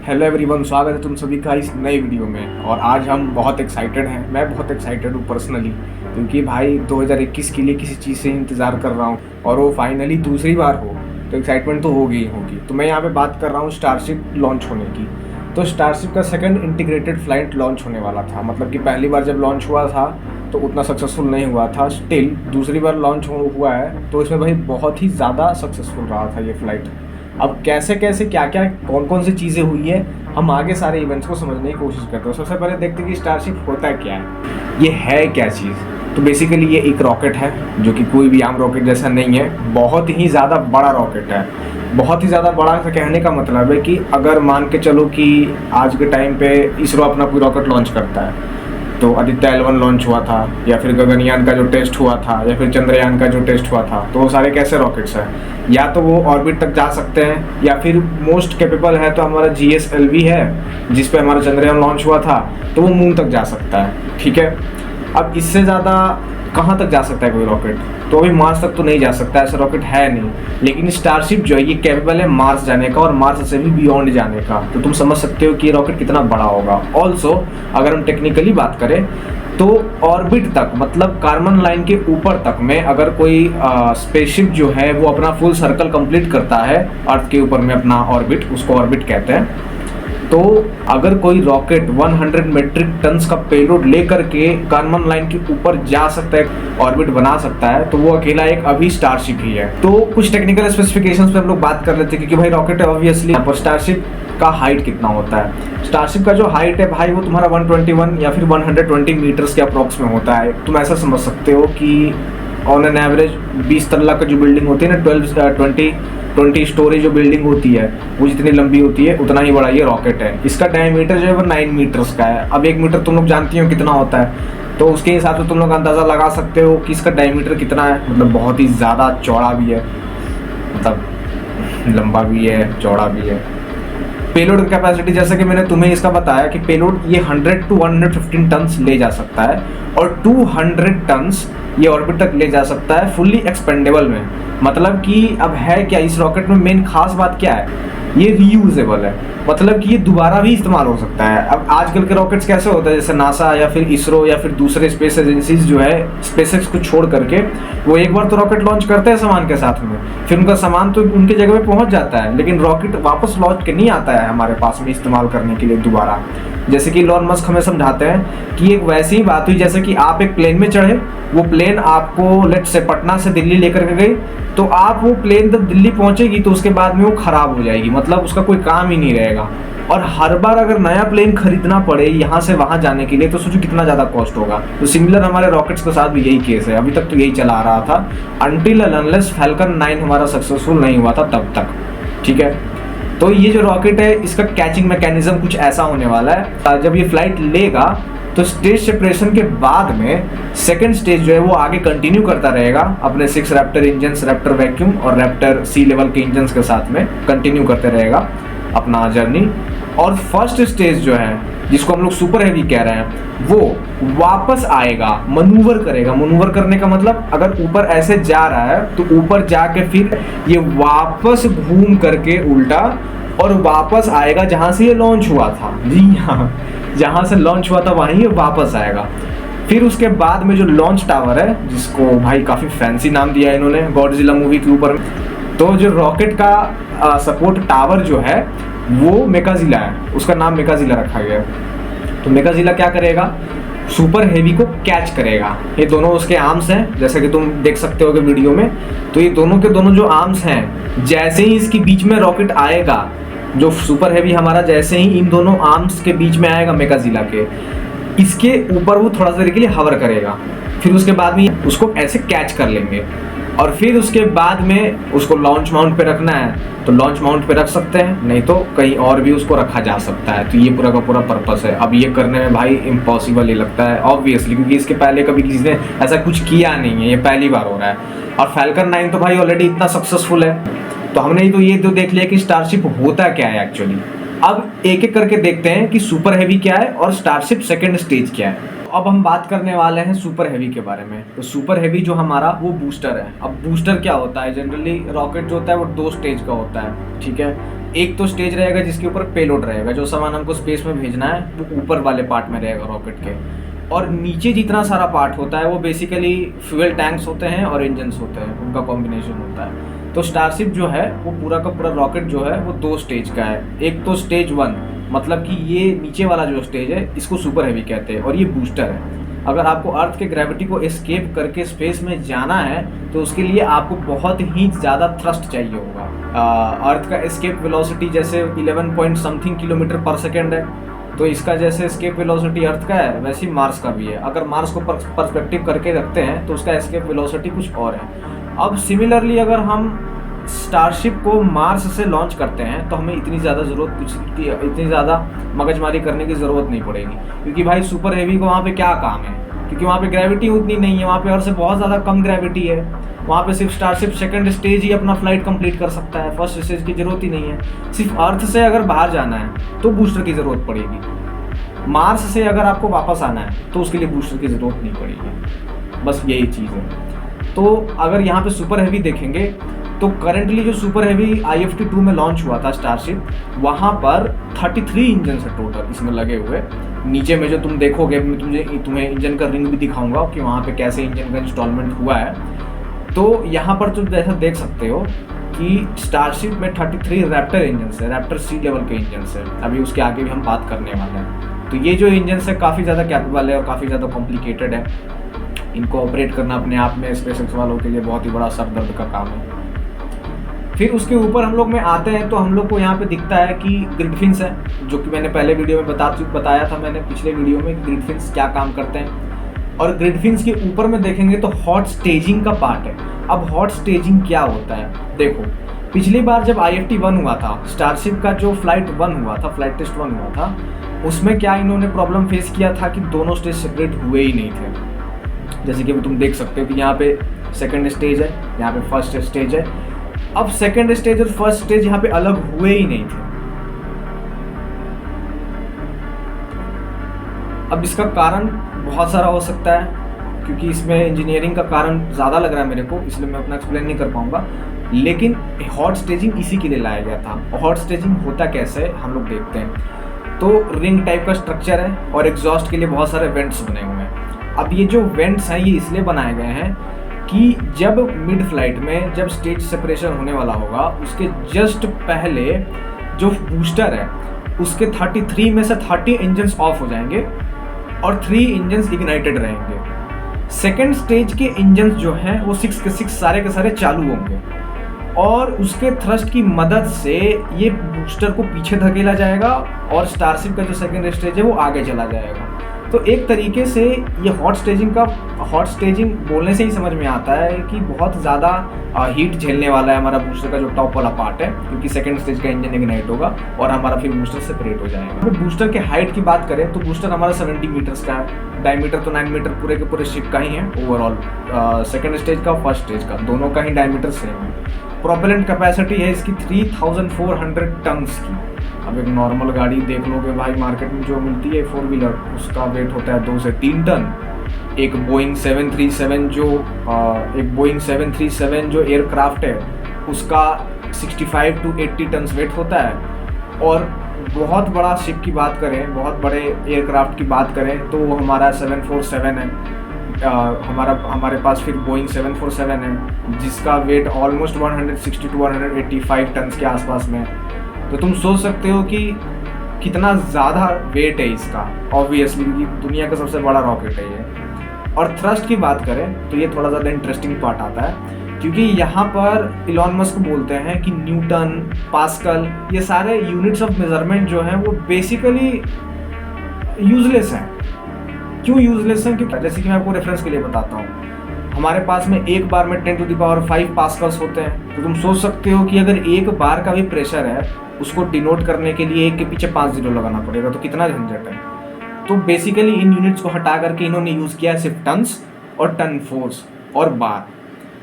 Hello everyone, स्वागत है तुम सभी का इस नए वीडियो में। और आज हम बहुत एक्साइटेड हैं। मैं बहुत एक्साइटेड हूँ पर्सनली, क्योंकि भाई 2021 के लिए किसी चीज़ से इंतज़ार कर रहा हूँ और वो फाइनली दूसरी बार हो तो एक्साइटमेंट तो होगी ही होगी। तो मैं यहाँ पे बात कर रहा हूँ स्टारशिप लॉन्च होने की। तो स्टारशिप का सेकंड इंटीग्रेटेड फ्लाइट लॉन्च होने वाला था। मतलब कि पहली बार जब लॉन्च हुआ था तो उतना सक्सेसफुल नहीं हुआ था। स्टिल दूसरी बार लॉन्च हुआ है तो इसमें भाई बहुत ही ज़्यादा सक्सेसफुल रहा था ये फ़्लाइट। अब कैसे कैसे क्या क्या कौन कौन सी चीज़ें हुई है, हम आगे सारे इवेंट्स को समझने की कोशिश करते हैं। सबसे पहले देखते हैं कि स्टारशिप होता क्या है, ये है क्या चीज़। तो बेसिकली ये एक रॉकेट है जो कि कोई भी आम रॉकेट जैसा नहीं है, बहुत ही ज़्यादा बड़ा रॉकेट है। बहुत ही ज़्यादा बड़ा से कहने का मतलब है कि अगर मान के चलो कि आज के टाइम पे इसरो अपना कोई रॉकेट लॉन्च करता है तो आदित्य L1 लॉन्च हुआ था, या फिर गगनयान का जो टेस्ट हुआ था, या फिर चंद्रयान का जो टेस्ट हुआ था, तो वो सारे कैसे रॉकेट्स हैं, या तो वो ऑर्बिट तक जा सकते हैं, या फिर मोस्ट कैपेबल है तो हमारा GSLV है जिस पे हमारा चंद्रयान लॉन्च हुआ था, तो वो मून तक जा सकता है। ठीक है, अब इससे ज़्यादा कहाँ तक जा सकता है कोई रॉकेट? तो अभी मार्स तक तो नहीं जा सकता, ऐसा रॉकेट है नहीं। लेकिन स्टारशिप जो है ये कैपेबल है मार्स जाने का, और मार्स से भी बियॉन्ड जाने का। तो तुम समझ सकते हो कि ये रॉकेट कितना बड़ा होगा। ऑल्सो अगर हम टेक्निकली बात करें तो ऑर्बिट तक, मतलब कार्बन लाइन के ऊपर तक में अगर कोई स्पेसशिप जो है वो अपना फुल सर्कल कंप्लीट करता है अर्थ के ऊपर में अपना ऑर्बिट, उसको ऑर्बिट कहते हैं। तो अगर कोई रॉकेट 100 मेट्रिक टन्स का पेलोड लेकर के कार्बन लाइन के ऊपर जा सकता है, ऑर्बिट बना सकता है, तो वो अकेला एक अभी स्टारशिप ही है। तो कुछ टेक्निकल स्पेसिफिकेशंस पे हम लोग बात कर लेते हैं, क्योंकि भाई रॉकेट है ऑब्वियसली। पर स्टारशिप का हाइट कितना होता है? स्टारशिप का जो हाइट है भाई वो तुम्हारा 121 या फिर 120 मीटर्स के अप्रॉक्स में होता है। तुम ऐसा समझ सकते हो कि ऑन एन एवरेज 20 तल्ला का जो बिल्डिंग होती है ना, 20 स्टोरी जो बिल्डिंग होती है वो जितनी लंबी होती है उतना ही बड़ा ये रॉकेट है। इसका डायमीटर जो है वो 9 मीटर्स का है। अब 1 मीटर तुम लोग जानती हो कितना होता है, तो उसके हिसाब से तुम लोग अंदाज़ा लगा सकते हो कि इसका डायमीटर कितना है। मतलब बहुत ही ज़्यादा चौड़ा भी है, मतलब लंबा भी है, चौड़ा भी है। पेलोड कैपेसिटी जैसे कि मैंने तुम्हें इसका बताया कि पेलोड ये 100 to 115 टन्स ले जा सकता है, और 200 टन्स ये ऑर्बिट तक ले जा सकता है फुल्ली एक्सपेंडेबल में। मतलब कि अब है क्या इस रॉकेट में मेन खास बात क्या है, ये रीयूजेबल है। मतलब कि ये दोबारा भी इस्तेमाल हो सकता है। अब आजकल के रॉकेट्स कैसे होता है, जैसे नासा या फिर इसरो या फिर दूसरे स्पेस एजेंसीज जो है स्पेसएक्स को छोड़ करके, वो एक बार तो रॉकेट लॉन्च करते हैं सामान के साथ में, फिर उनका सामान तो उनकी जगह पे पहुंच जाता है, लेकिन रॉकेट वापस लौट के नहीं आता है हमारे पास में इस्तेमाल करने के लिए दोबारा। जैसे कि इलॉन मस्क हमें समझाते हैं कि एक वैसी ही बात हुई जैसे कि आप एक प्लेन में चढ़े, वो प्लेन आपको लेट से पटना से दिल्ली लेकर के गई, तो आप वो प्लेन जब दिल्ली पहुंचेगी तो उसके बाद में वो खराब हो जाएगी, मतलब उसका कोई काम ही नहीं रहेगा। और हर बार अगर नया प्लेन खरीदना पड़े यहाँ से वहाँ जाने के लिए, तो सोचो कितना ज़्यादा कॉस्ट होगा। तो सिमिलर हमारे रॉकेट्स के साथ भी यही केस है। अभी तक तो यही चला आ रहा था अनटिल अनलेस फैल्कन 9 हमारा सक्सेसफुल नहीं हुआ था तब तक। ठीक है, तो ये जो रॉकेट है इसका कैचिंग मैकेनिज्म कुछ ऐसा होने वाला है, जब ये फ्लाइट लेगा तो स्टेज सेपरेशन के बाद में सेकंड स्टेज जो है वो आगे कंटिन्यू करता रहेगा अपने 6 रैप्टर इंजन्स, रैप्टर वैक्यूम और रैप्टर सी लेवल के इंजन्स के साथ में कंटिन्यू करते रहेगा अपना जर्नी। और फर्स्ट स्टेज जो है जिसको हम लोग सुपर हेवी कह रहे हैं, वो वापस आएगा, मनूवर करेगा। मनूवर करने का मतलब अगर ऊपर ऐसे जा रहा है तो ऊपर जाके फिर ये वापस घूम करके उल्टा और वापस आएगा जहां से ये लॉन्च हुआ था। जी हाँ, जहां से लॉन्च हुआ था वहीं ये वापस आएगा। फिर उसके बाद में जो लॉन्च टावर है, जिसको भाई काफ़ी फैंसी नाम दिया है इन्होंने गॉडजिला मूवी के ऊपर, तो जो रॉकेट का सपोर्ट टावर जो है वो मेकाजिला है, उसका नाम मेकाजिला रखा गया है। तो मेकाजिला क्या करेगा, सुपर हेवी को कैच करेगा। ये दोनों उसके आर्म्स हैं, जैसे कि तुम देख सकते हो वीडियो में। तो ये दोनों के दोनों जो आर्म्स हैं, जैसे ही इसके बीच में रॉकेट आएगा, जो सुपर हेवी हमारा जैसे ही इन दोनों आर्म्स के बीच में आएगा मेकाजिला के, इसके ऊपर वो थोड़ा सा देर के लिए हवर करेगा। फिर उसके बाद में उसको ऐसे कैच कर लेंगे, और फिर उसके बाद में उसको लॉन्च माउंट पे रखना है तो लॉन्च माउंट पे रख सकते हैं, नहीं तो कहीं और भी उसको रखा जा सकता है। तो ये पूरा का पूरा पर्पस है। अब ये करने में भाई इम्पॉसिबल ही लगता है ऑब्वियसली, क्योंकि इसके पहले कभी किसी ने ऐसा कुछ किया नहीं है, ये पहली बार हो रहा है। और फैल्कन 9 तो भाई ऑलरेडी इतना सक्सेसफुल है, तो हमने तो ये तो देख लिया कि स्टारशिप होता क्या है एक्चुअली। अब एक एक करके देखते हैं कि सुपर हेवी क्या है और स्टारशिप सेकेंड स्टेज क्या है। अब हम बात करने वाले हैं सुपर हेवी के बारे में। तो सुपर हेवी जो हमारा वो बूस्टर है। अब बूस्टर क्या होता है, जनरली रॉकेट जो होता है वो 2 स्टेज का होता है। ठीक है, एक तो स्टेज रहेगा जिसके ऊपर पेलोड रहेगा, जो सामान हमको स्पेस में भेजना है वो ऊपर वाले पार्ट में रहेगा रॉकेट के, और नीचे जितना सारा पार्ट होता है वो बेसिकली फ्यूल टैंक्स होते हैं और इंजन्स होते हैं, उनका कॉम्बिनेशन होता है। तो स्टारशिप जो है वो पूरा का पूरा रॉकेट जो है वो 2 स्टेज का है। एक तो स्टेज 1, मतलब कि ये नीचे वाला जो स्टेज है इसको सुपर हैवी कहते हैं, और ये बूस्टर है। अगर आपको अर्थ के ग्रेविटी को एस्केप करके स्पेस में जाना है तो उसके लिए आपको बहुत ही ज़्यादा थ्रस्ट चाहिए होगा। अर्थ का एस्केप वेलोसिटी जैसे 11 पॉइंट समथिंग किलोमीटर पर सेकेंड है, तो इसका जैसे एस्केप वेलोसिटी अर्थ का है वैसे ही मार्स का भी है। अगर मार्स को पर्सपेक्टिव करके रखते हैं तो उसका एस्केप वेलोसिटी कुछ और है। अब सिमिलरली अगर हम स्टारशिप को मार्स से लॉन्च करते हैं तो हमें इतनी ज़्यादा मगजमारी करने की ज़रूरत नहीं पड़ेगी, क्योंकि भाई सुपर हेवी को वहाँ पे क्या काम है, क्योंकि वहाँ पे ग्रेविटी उतनी नहीं है, वहाँ पे अर्थ से बहुत ज़्यादा कम ग्रेविटी है। वहाँ पे सिर्फ स्टारशिप सेकंड स्टेज ही अपना फ्लाइट कंप्लीट कर सकता है, फर्स्ट स्टेज की ज़रूरत ही नहीं है। सिर्फ अर्थ से अगर बाहर जाना है तो बूस्टर की ज़रूरत पड़ेगी, मार्स से अगर आपको वापस आना है तो उसके लिए बूस्टर की ज़रूरत नहीं पड़ेगी, बस यही चीज़ है। तो अगर यहाँ पे सुपर हैवी देखेंगे तो करेंटली जो सुपर हैवी IFT-2 में लॉन्च हुआ था स्टारशिप, वहाँ पर 33 इंजन है टोटल इसमें लगे हुए। नीचे में जो तुम देखोगे, मैं तुम्हें इंजन का रिंग भी दिखाऊंगा कि वहाँ पे कैसे इंजन का इंस्टॉलमेंट हुआ है। तो यहाँ पर तुम जैसा देख सकते हो कि स्टारशिप में 33 रैप्टर इंजन है, रैप्टर C लेवल के इंजन है। अभी उसके आगे भी हम बात करने वाले हैं। तो ये जो इंजन है काफ़ी ज़्यादा कैपेबल है और काफ़ी ज़्यादा कॉम्प्लिकेटेड है। इनको ऑपरेट करना अपने आप में स्पेसएक्स वालों के लिए बहुत ही बड़ा सरदर्द का काम है। फिर उसके ऊपर हम लोग में आते हैं तो हम लोग को यहाँ पे दिखता है कि ग्रिड फिन्स है, जो कि मैंने पहले वीडियो में बताया था मैंने पिछले वीडियो में ग्रिड फिन्स क्या काम करते हैं। और ग्रिड फिन्स के ऊपर में देखेंगे तो हॉट स्टेजिंग का पार्ट है। अब हॉट स्टेजिंग क्या होता है, देखो पिछली बार जब IFT-1 हुआ था, स्टारशिप का जो फ्लाइट 1 हुआ था, फ्लाइट टेस्ट 1 हुआ था, उसमें क्या इन्होंने प्रॉब्लम फेस किया था कि दोनों स्टेज सेपरेट हुए ही नहीं थे। जैसे कि तुम देख सकते हो कि यहाँ पे सेकेंड स्टेज है, यहाँ पे फर्स्ट स्टेज है। अब सेकेंड स्टेज और फर्स्ट स्टेज यहाँ पे अलग हुए ही नहीं थे। अब इसका कारण बहुत सारा हो सकता है, क्योंकि इसमें इंजीनियरिंग का कारण ज़्यादा लग रहा है मेरे को, इसलिए मैं अपना एक्सप्लेन नहीं कर पाऊंगा। लेकिन हॉट स्टेजिंग इसी के लिए लाया गया था। हॉट स्टेजिंग होता कैसे हम लोग देखते हैं। तो रिंग टाइप का स्ट्रक्चर है और एग्जॉस्ट के लिए बहुत सारे वेंट्स बने हुए हैं। अब ये जो वेंट्स हैं ये इसलिए बनाए गए हैं कि जब मिड फ्लाइट में जब स्टेज सेपरेशन होने वाला होगा उसके जस्ट पहले जो बूस्टर है उसके 33 में से 30 इंजन्स ऑफ हो जाएंगे और 3 इंजन्स इग्नाइटेड रहेंगे। सेकेंड स्टेज के इंजन्स जो हैं वो 6 के 6 सारे के सारे चालू होंगे और उसके थ्रस्ट की मदद से ये बूस्टर को पीछे धकेला जाएगा और स्टारशिप का जो सेकेंड स्टेज है वो आगे चला जाएगा। तो एक तरीके से ये हॉट स्टेजिंग बोलने से ही समझ में आता है कि बहुत ज़्यादा हीट झेलने वाला है हमारा बूस्टर का जो टॉप वाला पार्ट है, क्योंकि सेकंड स्टेज का इंजन इग्नाइट होगा और हमारा फिर बूस्टर सेपरेट हो जाएगा। अगर बूस्टर के हाइट की बात करें तो बूस्टर हमारा 70 मीटर्स का है, डायमीटर तो 9 मीटर पूरे के पूरे शिप का ही है ओवरऑल। सेकेंड स्टेज का फर्स्ट स्टेज का दोनों का ही डायमीटर सेम है। प्रोपेलेंट कैपेसिटी है इसकी 3400 टन्स की। अब एक नॉर्मल गाड़ी देख लोगे भाई मार्केट में जो मिलती है 4 व्हीलर, उसका वेट होता है 2 से 3 टन। एक बोइंग 737 जो एयरक्राफ्ट है उसका 65 to 80 टन वेट होता है। और बहुत बड़ा शिप की बात करें, बहुत बड़े एयरक्राफ्ट की बात करें तो वो हमारा 747 है। हमारे पास फिर बोइंग 747 है जिसका वेट ऑलमोस्ट 160 to 185 टन के आसपास में। तो तुम सोच सकते हो कि कितना ज़्यादा वेट है इसका, ऑब्वियसली क्योंकि दुनिया का सबसे बड़ा रॉकेट है ये। और थ्रस्ट की बात करें तो ये थोड़ा ज़्यादा इंटरेस्टिंग पार्ट आता है, क्योंकि यहाँ पर इलॉन मस्क बोलते हैं कि न्यूटन, पास्कल, ये सारे यूनिट्स ऑफ मेजरमेंट जो हैं वो बेसिकली यूजलेस हैं। क्यों यूजलेस हैं? क्योंकि जैसे कि मैं आपको रेफरेंस के लिए बताता हूँ, हमारे पास में एक बार में 10⁵ पास्कल्स होते हैं। तो तुम सोच सकते हो कि अगर एक बार का भी प्रेशर है उसको डिनोट करने के लिए एक के पीछे 5 जीरो लगाना पड़ेगा, तो कितना झंझट है। तो बेसिकली इन यूनिट्स को हटा करके इन्होंने यूज़ किया है सिर्फ टन्स और टन फोर्स और बार।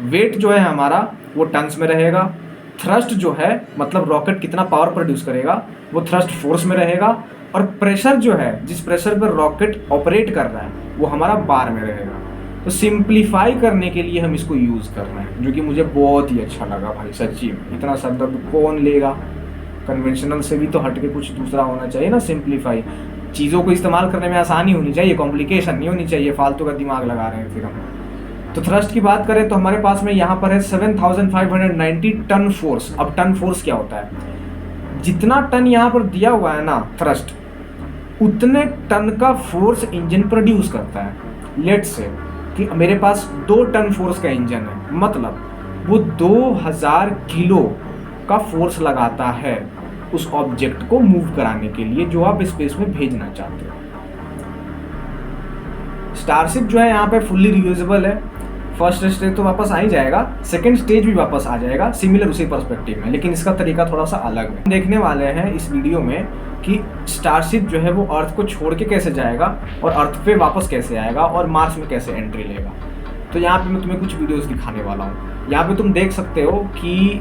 वेट जो है हमारा वो टन्स में रहेगा, थ्रस्ट जो है मतलब रॉकेट कितना पावर प्रोड्यूस करेगा वो थ्रस्ट फोर्स में रहेगा, और प्रेशर जो है जिस प्रेशर पर रॉकेट ऑपरेट कर रहा है वो हमारा बार में रहेगा। तो सिंप्लीफाई करने के लिए हम इसको यूज़ कर रहे हैं, जो कि मुझे बहुत ही अच्छा लगा भाई, सच्ची में। इतना सर दर्द कौन लेगा, कन्वेंशनल से भी तो हट के कुछ दूसरा होना चाहिए ना, सिंप्लीफाई। चीज़ों को इस्तेमाल करने में आसानी होनी चाहिए, कॉम्प्लिकेशन नहीं होनी चाहिए, फालतू का दिमाग लगा रहे हैं फिर हम। तो थ्रस्ट की बात करें तो हमारे पास में यहाँ पर है 7590 टन फोर्स। अब टन फोर्स क्या होता है? जितना टन यहाँ पर दिया हुआ है ना थ्रस्ट, उतने टन का फोर्स इंजन प्रोड्यूस करता है। लेट्स से कि मेरे पास 2 टन फोर्स का इंजन है, मतलब वो 2000 किलो का फोर्स लगाता है उस ऑब्जेक्ट को मूव कराने के लिए जो आप स्पेस में भेजना चाहते हो। स्टारशिप जो है यहाँ पे फुल्ली रियूजेबल है। फर्स्ट स्टेज तो वापस आ ही जाएगा, सेकंड स्टेज भी वापस आ जाएगा सिमिलर उसी पर्सपेक्टिव में, लेकिन इसका तरीका थोड़ा सा अलग है। देखने वाले हैं इस वीडियो में कि स्टारशिप जो है वो अर्थ को छोड़ के कैसे जाएगा और अर्थ पे वापस कैसे आएगा और मार्स में कैसे एंट्री लेगा। तो यहाँ पे मैं तुम्हें कुछ वीडियोस दिखाने वाला हूँ। यहाँ पे तुम देख सकते हो कि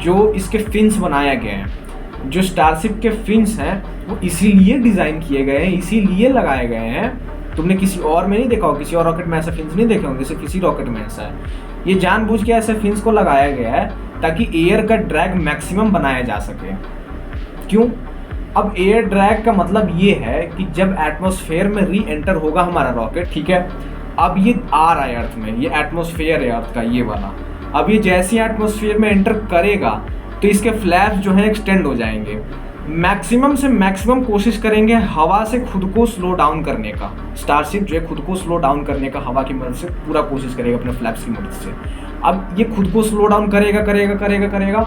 जो इसके फिन्स बनाए गए हैं, जो स्टारशिप के फिन्स हैं वो इसीलिए डिज़ाइन किए गए हैं, इसीलिए लगाए गए हैं। तुमने किसी और में नहीं देखा हो, किसी और रॉकेट में ऐसे फिन्स नहीं देखे होंगे, सिर्फ किसी रॉकेट में ऐसा है। ये जानबूझ के ऐसे फिन्स को लगाया गया है ताकि एयर का ड्रैग मैक्सिमम बनाया जा सके। क्यों? अब एयर ड्रैग का मतलब ये है कि जब एटमॉस्फेयर में री एंटर होगा हमारा रॉकेट, ठीक है, अब ये आ रहा है अर्थ में, ये एटमॉस्फेयर है अर्थ का ये वाला। अब ये जैसे ही एटमॉस्फेयर में एंटर करेगा तो इसके फ्लैप्स जो है एक्सटेंड हो जाएंगे। मैक्सिमम से मैक्सिमम कोशिश करेंगे हवा से खुद को स्लो डाउन करने का। स्टारशिप जो है खुद को स्लो डाउन करने का हवा की मदद से पूरा कोशिश करेगा अपने फ्लैप्स की मदद से। अब ये खुद को स्लो डाउन करेगा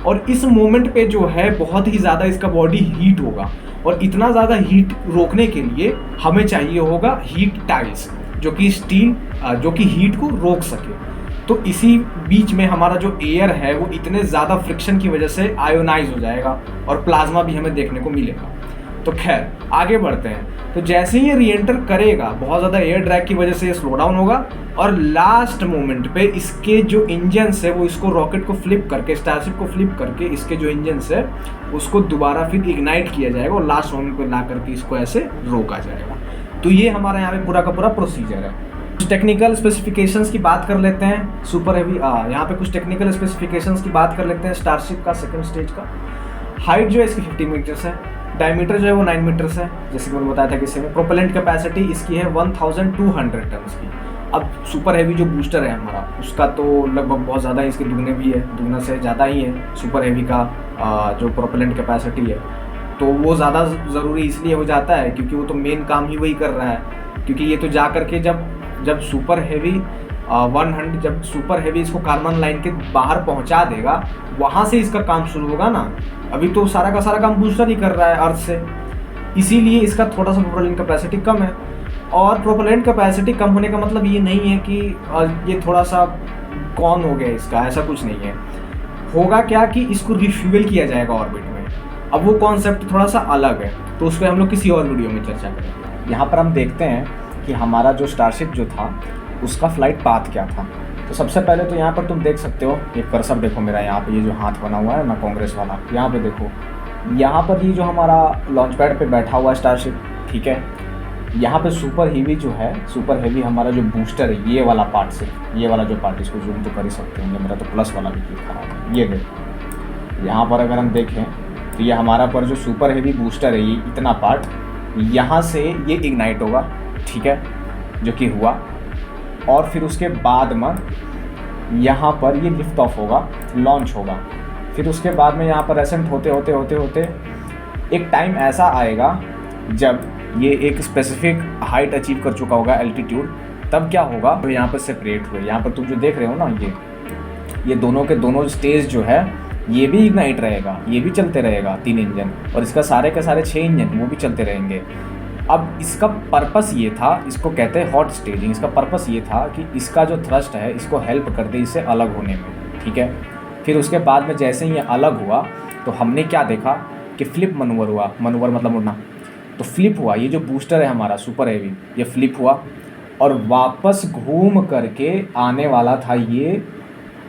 और इस मोमेंट पे जो है बहुत ही ज़्यादा इसका बॉडी हीट होगा, और इतना ज़्यादा हीट रोकने के लिए हमें चाहिए होगा हीट टाइल्स, जो कि स्टील जो कि हीट को रोक सके। तो इसी बीच में हमारा जो एयर है वो इतने ज़्यादा फ्रिक्शन की वजह से आयोनाइज हो जाएगा और प्लाज्मा भी हमें देखने को मिलेगा। तो खैर आगे बढ़ते हैं। तो जैसे ही ये री एंटर करेगा बहुत ज़्यादा एयर ड्रैग की वजह से ये स्लो डाउन होगा, और लास्ट मोमेंट पे इसके जो इंजन्स है वो इसको रॉकेट को फ्लिप करके, स्टारशिप को फ्लिप करके इसके जो इंजन्स है उसको दोबारा फिर इग्नाइट किया जाएगा और लास्ट मोमेंट पे ला करके इसको ऐसे रोका जाएगा। तो ये हमारा यहाँ पे पूरा का पूरा प्रोसीजर है। कुछ टेक्निकल स्पेसिफिकेशंस की बात कर लेते हैं। सुपर हेवी यहाँ पे कुछ टेक्निकल स्पेसिफिकेशंस की बात कर लेते हैं स्टारशिप का सेकंड स्टेज का। हाइट जो है इसकी 50 मीटर्स है, डायमीटर जो है वो 9 मीटर्स है, जैसे कि मैंने बताया था कि प्रोपेलेंट कैपेसिटी इसकी है 1200 टन की। अब सुपर हेवी जो बूस्टर है हमारा उसका तो लगभग बहुत ज़्यादा है, इसके दुगने भी है, दुगना से ज़्यादा ही है सुपर हेवी का जो प्रोपेलेंट कैपेसिटी है। तो वो ज़्यादा ज़रूरी इसलिए हो जाता है क्योंकि वो तो मेन काम ही वही कर रहा है, क्योंकि ये तो जा करके जब सुपर हेवी 100 जब सुपर हेवी इसको कार्बन लाइन के बाहर पहुंचा देगा, वहाँ से इसका काम शुरू होगा ना। अभी तो सारा का सारा काम बूस्टर ही कर रहा है अर्थ से, इसीलिए इसका थोड़ा सा प्रोपेलेंट कैपेसिटी कम है। और प्रोपेलेंट कैपेसिटी कम होने का मतलब ये नहीं है कि ये थोड़ा सा कौन हो गया इसका, ऐसा कुछ नहीं है। होगा क्या कि इसको रिफ्यूल किया जाएगा ऑर्बिट में। अब वो कॉन्सेप्ट थोड़ा सा अलग है, तो उस पर हम लोग किसी और वीडियो में चर्चा करेंगे। यहाँ पर हम देखते हैं कि हमारा जो स्टारशिप जो था उसका फ्लाइट पाथ क्या था। तो सबसे पहले तो यहाँ पर तुम देख सकते हो, एक कर्सर देखो मेरा यहाँ पे, ये जो हाथ बना हुआ है ना कांग्रेस वाला, यहाँ पे देखो, यहाँ पर ये जो हमारा लॉन्च पैड पे बैठा हुआ है स्टारशिप, ठीक है। यहाँ पे सुपर हेवी जो है, सुपर हेवी हमारा जो बूस्टर है, ये वाला पार्ट से, ये वाला जो पार्ट, इसको जूम तो कर ही सकते हैं, मेरा तो प्लस वाला भी क्लिक करा है, ये देखो। यहाँ पर अगर हम देखें तो ये हमारा पर जो सुपर हेवी बूस्टर है, ये इतना पार्ट यहाँ से ये इग्नाइट होगा, ठीक है, जो कि हुआ। और फिर उसके बाद में यहाँ पर ये लिफ्ट ऑफ होगा, लॉन्च होगा। फिर उसके बाद में यहाँ पर एसेंट होते होते होते होते एक टाइम ऐसा आएगा जब ये एक स्पेसिफिक हाइट अचीव कर चुका होगा, एल्टीट्यूड, तब क्या होगा, तो यहाँ पर सेपरेट हुए। यहाँ पर तुम जो देख रहे हो ना, ये दोनों के दोनों स्टेज जो है ये भी इग्नाइट रहेगा, ये भी चलते रहेगा 3 इंजन, और इसका सारे के सारे 6 इंजन वो भी चलते रहेंगे। अब इसका पर्पस ये था, इसको कहते हैं हॉट स्टेजिंग। इसका पर्पस ये था कि इसका जो थ्रस्ट है इसको हेल्प कर दे इससे अलग होने में, ठीक है। फिर उसके बाद में जैसे ही ये अलग हुआ तो हमने क्या देखा कि फ्लिप मनूवर हुआ, मनूवर मतलब मुड़ना, तो फ्लिप हुआ। ये जो बूस्टर है हमारा सुपर हेवी, ये फ्लिप हुआ और वापस घूम करके आने वाला था। ये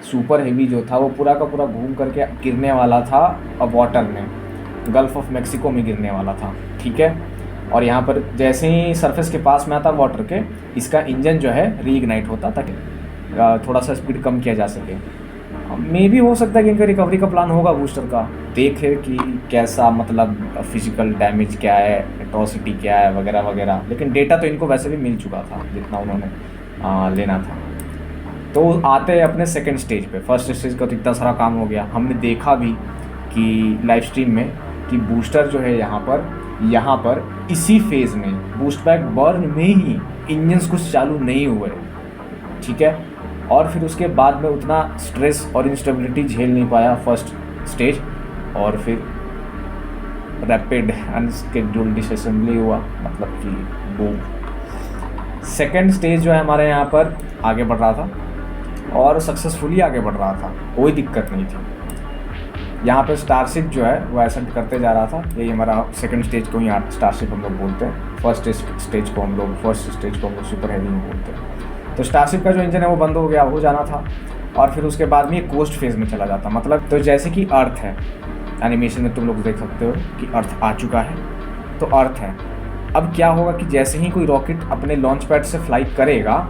सुपर हेवी जो था वो पूरा का पूरा घूम करके गिरने वाला था अब वाटर में, गल्फ ऑफ मैक्सिको में गिरने वाला था, ठीक है। और यहाँ पर जैसे ही सरफेस के पास में आता वाटर के, इसका इंजन जो है रीइग्नाइट होता ताकि थोड़ा सा स्पीड कम किया जा सके। मे भी हो सकता है कि इनका रिकवरी का प्लान होगा बूस्टर का, देखे कि कैसा मतलब फिजिकल डैमेज क्या है, एट्रोसिटी क्या है वगैरह वगैरह। लेकिन डेटा तो इनको वैसे भी मिल चुका था जितना उन्होंने लेना था। तो आते हैं अपने सेकंड स्टेज पे। फर्स्ट स्टेज का तो इतना सारा काम हो गया, हमने देखा भी कि लाइव स्ट्रीम में कि बूस्टर जो है यहाँ पर इसी फेज़ में बूस्ट बैक बर्न में ही इंजन्स कुछ चालू नहीं हुए, ठीक है। और फिर उसके बाद में उतना स्ट्रेस और इंस्टेबिलिटी झेल नहीं पाया फर्स्ट स्टेज, और फिर रैपिड अनस्केड्यूल्ड डिसअसेंबली हुआ, मतलब कि बूम। सेकेंड स्टेज जो है हमारे यहाँ पर आगे बढ़ रहा था और सक्सेसफुली आगे बढ़ रहा था, कोई दिक्कत नहीं थी। यहाँ पे स्टारशिप जो है वो एसेंट करते जा रहा था। यही हमारा सेकंड स्टेज को ही स्टारशिप हम लोग बोलते हैं। फर्स्ट स्टेज को हम लोग सुपर हेवी में बोलते हैं। तो स्टारशिप का जो इंजन है वो बंद हो गया, हो जाना था। और फिर उसके बाद में ये कोस्ट फेज़ में चला जाता, मतलब तो जैसे कि अर्थ है, एनिमेशन में तुम लोग देख सकते हो कि अर्थ आ चुका है, तो अर्थ है। अब क्या होगा कि जैसे ही कोई रॉकेट अपने लॉन्च पैड से फ्लाई करेगा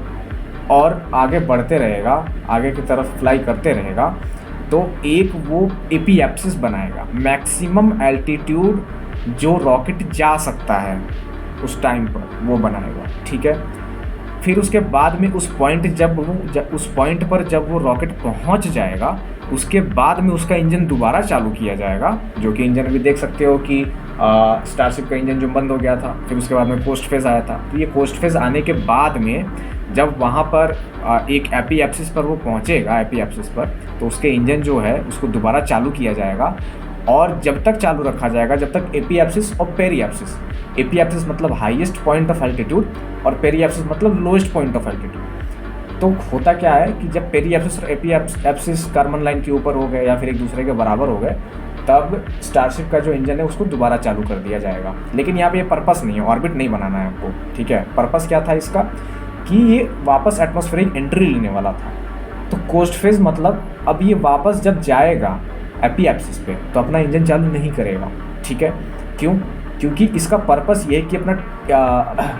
और आगे बढ़ते रहेगा, आगे की तरफ फ्लाई करते रहेगा, तो एक वो एपीएप्सिस बनाएगा, मैक्सिमम एल्टीट्यूड जो रॉकेट जा सकता है उस टाइम पर वो बनाएगा, ठीक है। फिर उसके बाद में उस पॉइंट पर जब वो रॉकेट पहुंच जाएगा, उसके बाद में उसका इंजन दोबारा चालू किया जाएगा, जो कि इंजन अभी देख सकते हो कि स्टारशिप का इंजन जो बंद हो गया था। फिर उसके बाद में कोस्ट फेज़ आया था। तो ये कोस्ट फेज़ आने के बाद में जब वहाँ पर एक एपीएप्सिस पर वो पहुँचेगा, एपीएप्सिस पर, तो उसके इंजन जो है उसको दोबारा चालू किया जाएगा। और जब तक चालू रखा जाएगा जब तक एपीएप्सिस और पेरीएप्सिस, एपीएप्सिस मतलब हाईएस्ट पॉइंट ऑफ एल्टीट्यूड और पेरीएप्सिस मतलब लोएस्ट पॉइंट ऑफ एल्टीट्यूड। तो होता क्या है कि जब पेरीएप्सिस और एपीएप्सिस कार्बन लाइन के ऊपर हो गए या फिर एक दूसरे के बराबर हो गए, तब स्टारशिप का जो इंजन है उसको दोबारा चालू कर दिया जाएगा। लेकिन यहाँ पे ये पर्पस नहीं है, ऑर्बिट नहीं बनाना है आपको, ठीक है। पर्पस क्या था इसका कि ये वापस एटमॉस्फेरिक एंट्री लेने वाला था। तो कोस्ट फेज़ मतलब अब ये वापस जब जाएगा एपीएप्सिस पे तो अपना इंजन चालू नहीं करेगा, ठीक है। क्यों? क्योंकि इसका पर्पस ये है कि अपना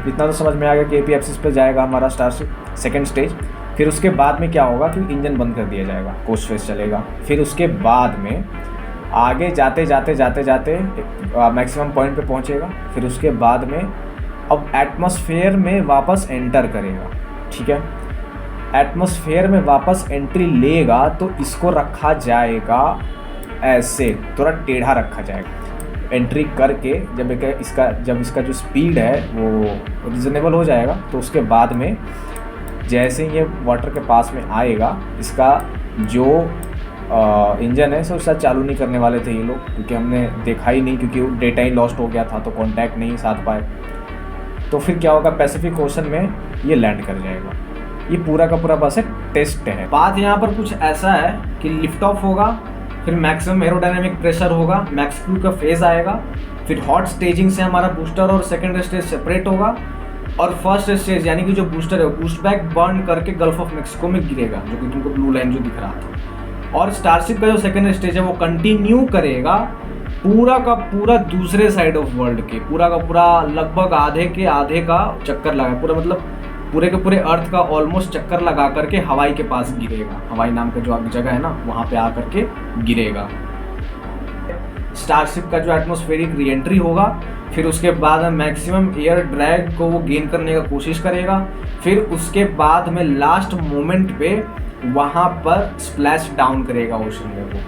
इतना तो समझ में आ गया कि एपीएप्सिस पे जाएगा हमारा स्टारशिप सेकेंड स्टेज। फिर उसके बाद में क्या होगा कि इंजन बंद कर दिया जाएगा, कोस्ट फेज़ चलेगा। फिर उसके बाद में आगे जाते जाते मैक्सिमम पॉइंट पे पहुंचेगा। फिर उसके बाद में अब एटमॉस्फेयर में वापस एंटर करेगा, ठीक है। एटमॉस्फेयर में वापस एंट्री लेगा तो इसको रखा जाएगा ऐसे, थोड़ा टेढ़ा रखा जाएगा। एंट्री करके जब इसका जो स्पीड है वो रिजनेबल हो जाएगा, तो उसके बाद में जैसे ये वाटर के पास में आएगा, इसका जो इंजन है उसका चालू नहीं करने वाले थे ये लोग, क्योंकि हमने देखा ही नहीं, क्योंकि डेटा ही लॉस्ट हो गया था, तो कांटेक्ट नहीं साध पाए। तो फिर क्या होगा, पैसिफिक ओशन में ये लैंड कर जाएगा। ये पूरा का पूरा बस एक टेस्ट है। बात यहाँ पर कुछ ऐसा है कि लिफ्ट ऑफ होगा, फिर मैक्सिमम एरोडायनेमिक प्रेशर होगा, मैक्स क्रू का फेज आएगा, फिर हॉट स्टेजिंग से हमारा बूस्टर और सेकेंड स्टेज सेपरेट होगा, और फर्स्ट स्टेज यानी कि जो बूस्टर है बूस्ट बैक बर्न करके गल्फ ऑफ मेक्सिको में गिरेगा, जो कि तुमको ब्लू लाइन जो दिख रहा था। और स्टारशिप का जो सेकेंड स्टेज है वो कंटिन्यू करेगा पूरा का पूरा दूसरे साइड ऑफ वर्ल्ड के, पूरा का पूरा लगभग आधे का चक्कर लगा, पूरा मतलब पूरे के पूरे अर्थ का ऑलमोस्ट चक्कर लगा करके हवाई के पास गिरेगा। हवाई नाम का जो जगह है ना, वहाँ पे आ करके गिरेगा। स्टारशिप का जो एटमॉस्फेरिक री एंट्री होगा, फिर उसके बाद मैक्सिमम एयर ड्रैग को वो गेन करने का कोशिश करेगा। फिर उसके बाद में लास्ट मोमेंट पे वहाँ पर स्प्लैश डाउन करेगा ओशन में वो,